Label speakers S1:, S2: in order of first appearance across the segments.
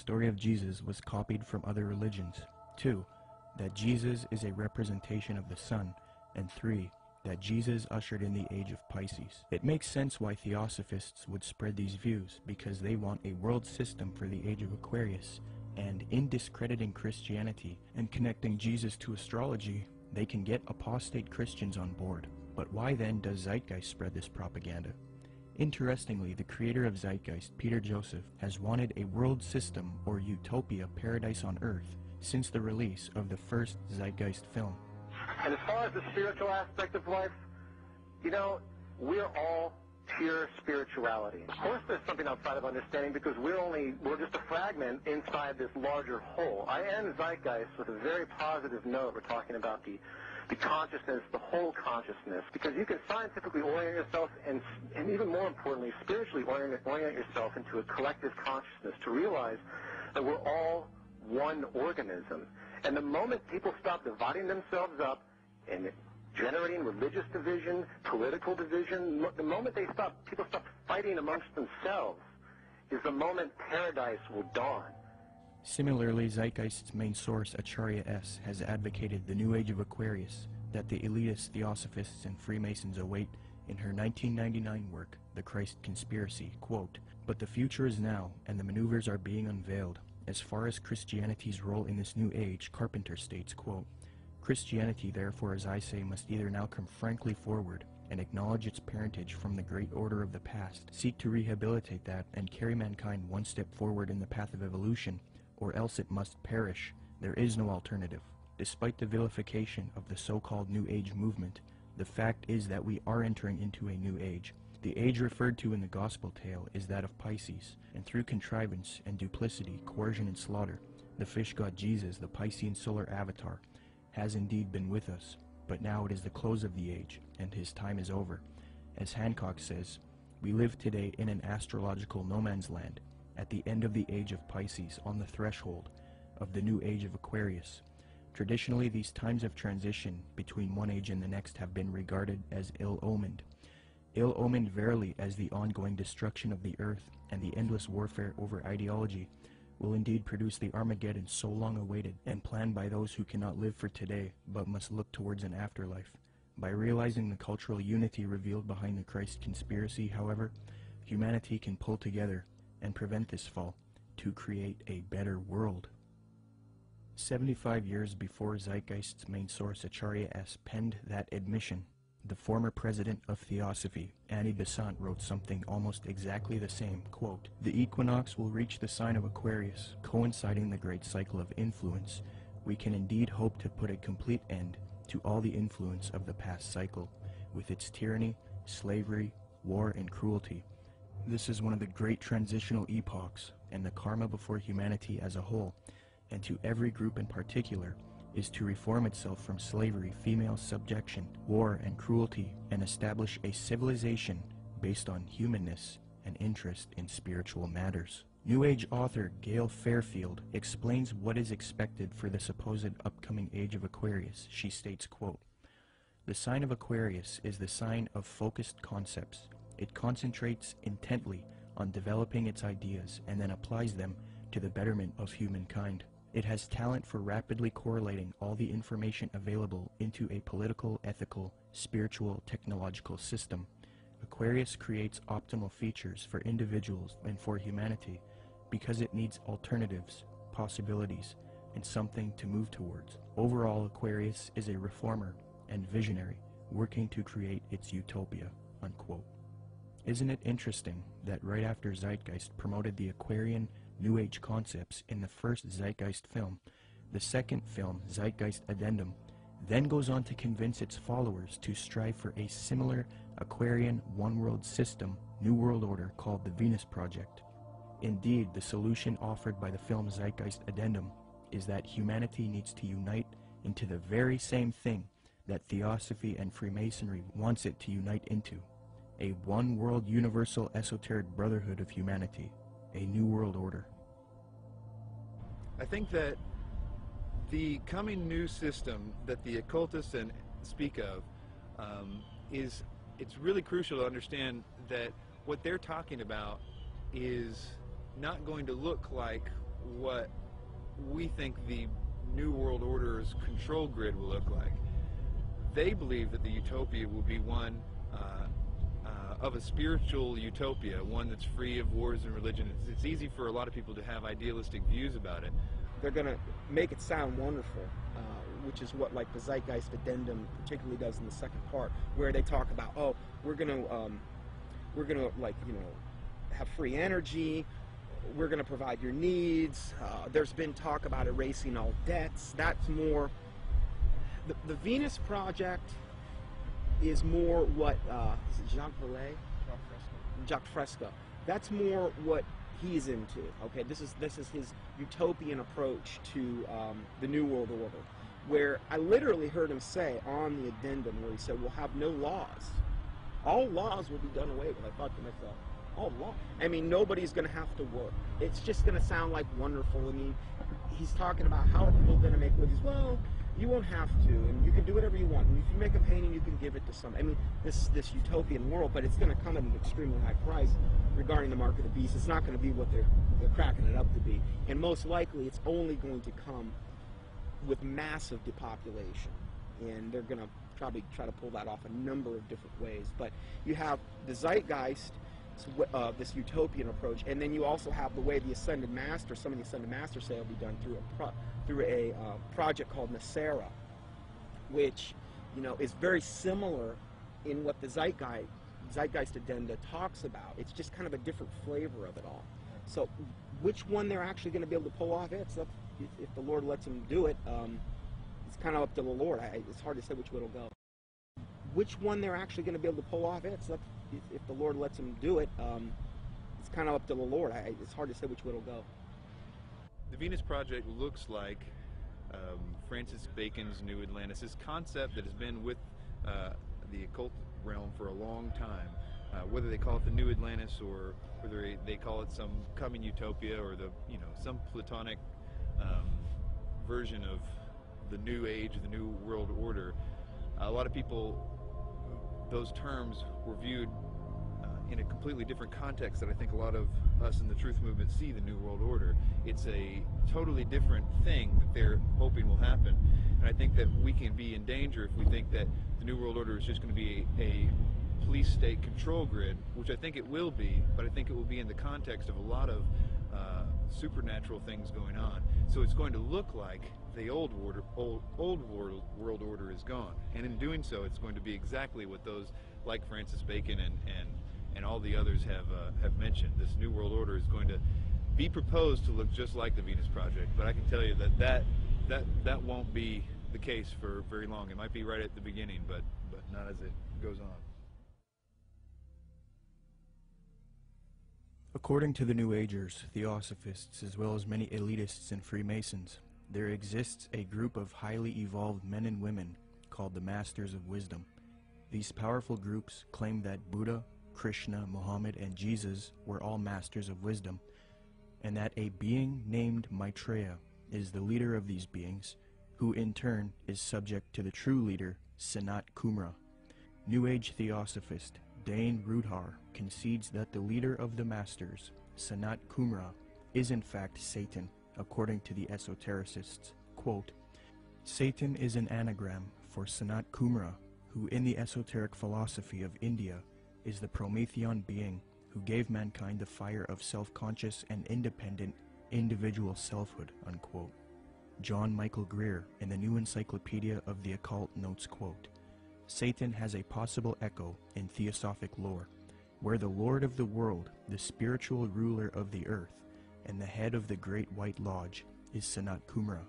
S1: story of Jesus was copied from other religions. 2. That Jesus is a representation of the sun. And 3. That Jesus ushered in the age of Pisces. It makes sense why theosophists would spread these views, because they want a world system for the age of Aquarius, and in discrediting Christianity and connecting Jesus to astrology, they can get apostate Christians on board. But why then does Zeitgeist spread this propaganda? Interestingly, the creator of Zeitgeist, Peter Joseph, has wanted a world system or utopia paradise on Earth since the release of the first Zeitgeist film.
S2: And as far as the spiritual aspect of life, you know, we're all pure spirituality. Of course there's something outside of understanding, because we're just a fragment inside this larger whole. I end Zeitgeist with a very positive note. We're talking about the consciousness, the whole consciousness, because you can scientifically orient yourself and even more importantly, spiritually orient yourself into a collective consciousness to realize that we're all one organism. And the moment people stop dividing themselves up and generating religious division, political division, the moment people stop fighting amongst themselves is the moment paradise will dawn.
S1: Similarly, Zeitgeist's main source, Acharya S., has advocated the new age of Aquarius that the elitist theosophists and Freemasons await in her 1999 work, The Christ Conspiracy, quote, "But the future is now, and the maneuvers are being unveiled. As far as Christianity's role in this new age," Carpenter states, quote, "Christianity, therefore, as I say, must either now come frankly forward and acknowledge its parentage from the great order of the past, seek to rehabilitate that, and carry mankind one step forward in the path of evolution, or else it must perish. There is no alternative." Despite the vilification of the so-called New Age movement, the fact is that we are entering into a new age. The age referred to in the gospel tale is that of Pisces, and through contrivance and duplicity, coercion and slaughter, the fish god Jesus, the Piscean solar avatar, has indeed been with us. But now it is the close of the age, and his time is over. As Hancock says, we live today in an astrological no man's land, at the end of the age of Pisces, on the threshold of the new age of Aquarius. Traditionally, these times of transition between one age and the next have been regarded as ill-omened. Ill-omened verily, as the ongoing destruction of the earth and the endless warfare over ideology will indeed produce the Armageddon so long awaited and planned by those who cannot live for today but must look towards an afterlife. By realizing the cultural unity revealed behind the Christ conspiracy, however, humanity can pull together and prevent this fall to create a better world. 75 years before Zeitgeist's main source, Acharya S., penned that admission, the former president of Theosophy, Annie Besant, wrote something almost exactly the same, quote, "The equinox will reach the sign of Aquarius, coinciding the great cycle of influence. We can indeed hope to put a complete end to all the influence of the past cycle, with its tyranny, slavery, war, and cruelty. This is one of the great transitional epochs, and the karma before humanity as a whole, and to every group in particular, is to reform itself from slavery, female subjection, war, and cruelty, and establish a civilization based on humanness and interest in spiritual matters." New Age author Gail Fairfield explains what is expected for the supposed upcoming age of Aquarius. She states, quote, "The sign of Aquarius is the sign of focused concepts. It concentrates intently on developing its ideas and then applies them to the betterment of humankind. It has talent for rapidly correlating all the information available into a political, ethical, spiritual, technological system. Aquarius creates optimal features for individuals and for humanity because it needs alternatives, possibilities, and something to move towards. Overall, Aquarius is a reformer and visionary working to create its utopia," unquote. Isn't it interesting that right after Zeitgeist promoted the Aquarian New Age concepts in the first Zeitgeist film, the second film, Zeitgeist Addendum, then goes on to convince its followers to strive for a similar Aquarian one-world system, New World Order, called the Venus Project. Indeed, the solution offered by the film Zeitgeist Addendum is that humanity needs to unite into the very same thing that Theosophy and Freemasonry wants it to unite into, a one-world universal esoteric brotherhood of humanity, a new world order.
S3: I think that the coming new system that the occultists speak of it's really crucial to understand that what they're talking about is not going to look like what we think the New World Order's control grid will look like. They believe that the utopia will be one of a spiritual utopia, one that's free of wars and religion. It's easy for a lot of people to have idealistic views about it.
S4: They're going to make it sound wonderful, which is what like the Zeitgeist Addendum particularly does in the second part, where they talk about, oh, we're going to like, you know, have free energy, we're going to provide your needs. There's been talk about erasing all debts. That's more the Venus Project is more what is it Jacques Fresco. That's more what he's into. Okay, this is his utopian approach to the New World Order, where I literally heard him say on the addendum where he said we'll have no laws. All laws will be done away with. I thought to myself, all law. I mean, nobody's going to have to work. It's just going to sound like wonderful. I mean, he's talking about how are people going to make movies. Well, you won't have to, and you can do whatever you want. And if you make a painting, you can give it to some. I mean, this utopian world, but it's going to come at an extremely high price regarding the mark of the beast. It's not going to be what they're cracking it up to be, and most likely, it's only going to come with massive depopulation, and they're going to probably try to pull that off a number of different ways. But you have the Zeitgeist, this utopian approach, and then you also have the way the Ascended Master, some of the Ascended Masters say will be done through a project called Nasera, which, you know, is very similar in what the Zeitgeist Addenda talks about. It's just kind of a different flavor of it all. So which one they're actually going to be able to pull off, if the Lord lets them do it, it's kind of up to the Lord. It's hard to say which way it'll go. Which one they're actually going to be able to pull off, if the Lord lets them do it, it's kind of up to the Lord. It's hard to say which way it'll go.
S3: The Venus Project looks like Francis Bacon's New Atlantis, this concept that has been with the occult realm for a long time. Whether they call it the New Atlantis or whether they call it some coming utopia or some Platonic version of the New Age, the New World Order, a lot of people, those terms were viewed in a completely different context that I think a lot of us in the truth movement see the New World Order. It's a totally different thing that they're hoping will happen. And I think that we can be in danger if we think that the New World Order is just going to be a police state control grid, which I think it will be, but I think it will be in the context of a lot of supernatural things going on. So it's going to look like the old world order is gone, and in doing so, it's going to be exactly what those like Francis Bacon and all the others have mentioned. This New World Order is going to be proposed to look just like the Venus Project, but I can tell you that won't be the case for very long. It might be right at the beginning, but not as it goes on.
S1: According to the New Agers, Theosophists, as well as many elitists and Freemasons, there exists a group of highly evolved men and women called the Masters of Wisdom. These powerful groups claim that Buddha, Krishna, Muhammad, and Jesus were all masters of wisdom, and that a being named Maitreya is the leader of these beings, who in turn is subject to the true leader, Sanat Kumara. New Age Theosophist Dane Rudhar concedes that the leader of the Masters, Sanat Kumara, is in fact Satan, according to the esotericists. Quote, Satan is an anagram for Sanat Kumara, who in the esoteric philosophy of India is the Promethean being who gave mankind the fire of self-conscious and independent individual selfhood, unquote. John Michael Greer in the New Encyclopedia of the Occult notes, quote, Satan has a possible echo in theosophic lore, where the Lord of the world, the spiritual ruler of the earth, and the head of the Great White Lodge is Sanat Kumara,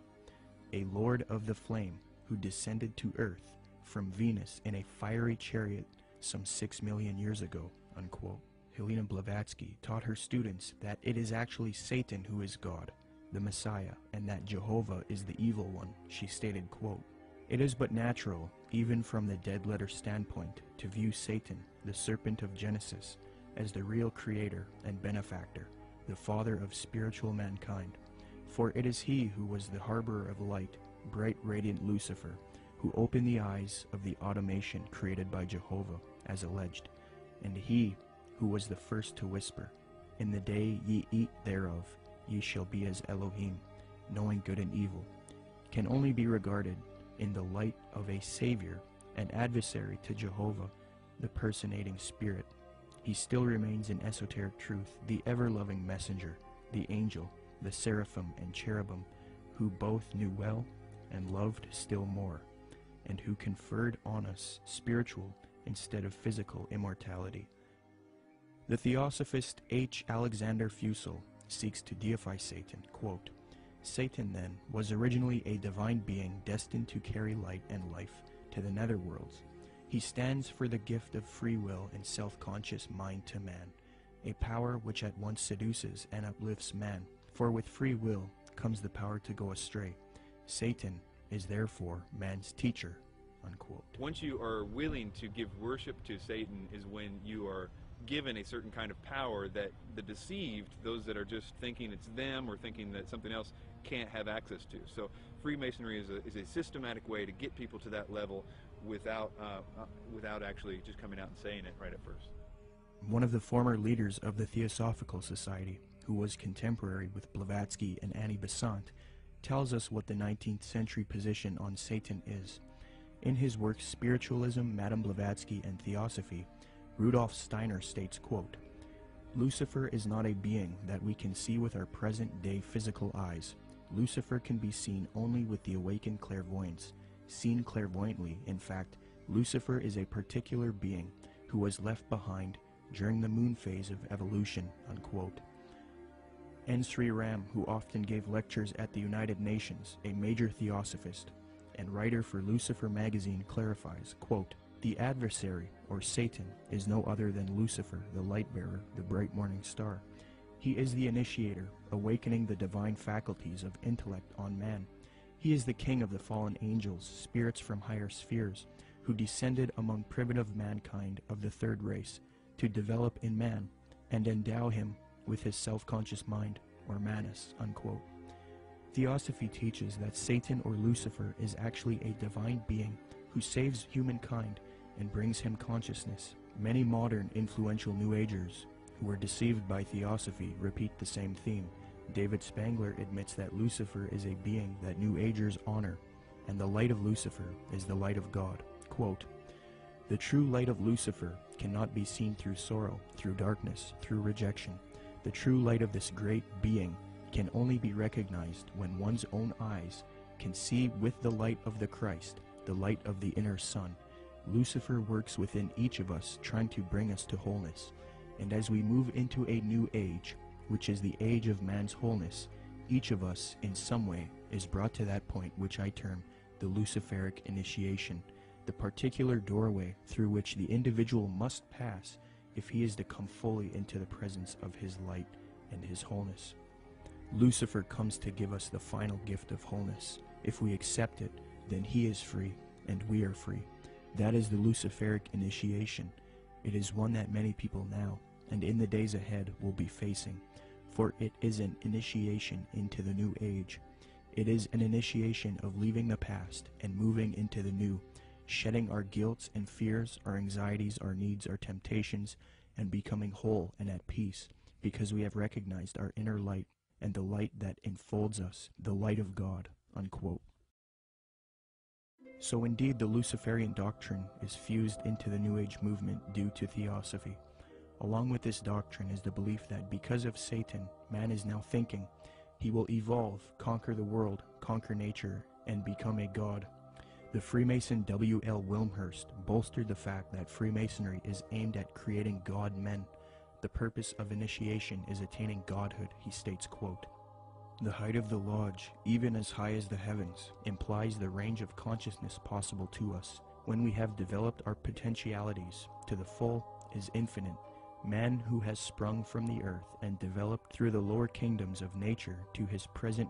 S1: a lord of the flame who descended to earth from Venus in a fiery chariot some 6 million years ago, unquote. Helena Blavatsky taught her students that it is actually Satan who is God, the Messiah, and that Jehovah is the evil one. She stated, quote, It is but natural, even from the dead letter standpoint, to view Satan, the serpent of Genesis, as the real creator and benefactor, the father of spiritual mankind. For it is he who was the harborer of light, bright radiant Lucifer, who opened the eyes of the automation created by Jehovah, as alleged, and he who was the first to whisper, In the day ye eat thereof, ye shall be as Elohim, knowing good and evil, can only be regarded in the light of a savior, an adversary to Jehovah, the personating spirit. He still remains in esoteric truth, the ever-loving messenger, the angel, the seraphim and cherubim, who both knew well and loved still more, and who conferred on us spiritual instead of physical immortality. The theosophist H. Alexander Fusel seeks to deify Satan. Quote, Satan, then, was originally a divine being destined to carry light and life to the netherworlds. He stands for the gift of free will and self-conscious mind to man, a power which at once seduces and uplifts man, for with free will comes the power to go astray. Satan is therefore man's teacher. Unquote.
S3: Once you are willing to give worship to Satan is when you are given a certain kind of power that the deceived, those that are just thinking it's them or thinking that something else, can't have access to. So Freemasonry is a systematic way to get people to that level without actually just coming out and saying it right at first.
S1: One of the former leaders of the Theosophical Society, who was contemporary with Blavatsky and Annie Besant, tells us what the 19th century position on Satan is. In his work Spiritualism, Madame Blavatsky, and Theosophy, Rudolf Steiner states, quote, Lucifer is not a being that we can see with our present-day physical eyes. Lucifer can be seen only with the awakened clairvoyance. Seen clairvoyantly, in fact, Lucifer is a particular being who was left behind during the moon phase of evolution, unquote. N. Sri Ram, who often gave lectures at the United Nations, a major theosophist and writer for Lucifer magazine, clarifies, quote, The adversary, or Satan, is no other than Lucifer, the light-bearer, the bright morning star. He is the initiator, awakening the divine faculties of intellect on man. He is the king of the fallen angels, spirits from higher spheres, who descended among primitive mankind of the third race to develop in man and endow him with his self-conscious mind, or manas, unquote. Theosophy teaches that Satan or Lucifer is actually a divine being who saves humankind and brings him consciousness. Many modern influential New Agers who were deceived by Theosophy repeat the same theme. David Spangler admits that Lucifer is a being that New Agers honor, and the light of Lucifer is the light of God. Quote, The true light of Lucifer cannot be seen through sorrow, through darkness, through rejection. The true light of this great being can only be recognized when one's own eyes can see with the light of the Christ, the light of the inner sun. Lucifer works within each of us, trying to bring us to wholeness. And as we move into a new age, which is the age of man's wholeness, each of us, in some way, is brought to that point which I term the Luciferic initiation, the particular doorway through which the individual must pass if he is to come fully into the presence of his light and his wholeness. Lucifer comes to give us the final gift of wholeness. If we accept it, then he is free, and we are free. That is the Luciferic initiation. It is one that many people now, and in the days ahead, will be facing, for it is an initiation into the new age. It is an initiation of leaving the past and moving into the new, shedding our guilts and fears, our anxieties, our needs, our temptations, and becoming whole and at peace, because we have recognized our inner light and the light that enfolds us, the light of God, unquote. So indeed the Luciferian doctrine is fused into the New Age movement due to Theosophy. Along with this doctrine is the belief that because of Satan, man is now thinking he will evolve, conquer the world, conquer nature, and become a god. The Freemason W.L. Wilmhurst bolstered the fact that Freemasonry is aimed at creating God-men. The purpose of initiation is attaining godhood, he states, quote, The height of the lodge, even as high as the heavens, implies the range of consciousness possible to us. When we have developed our potentialities to the full is infinite. Man who has sprung from the earth and developed through the lower kingdoms of nature to his present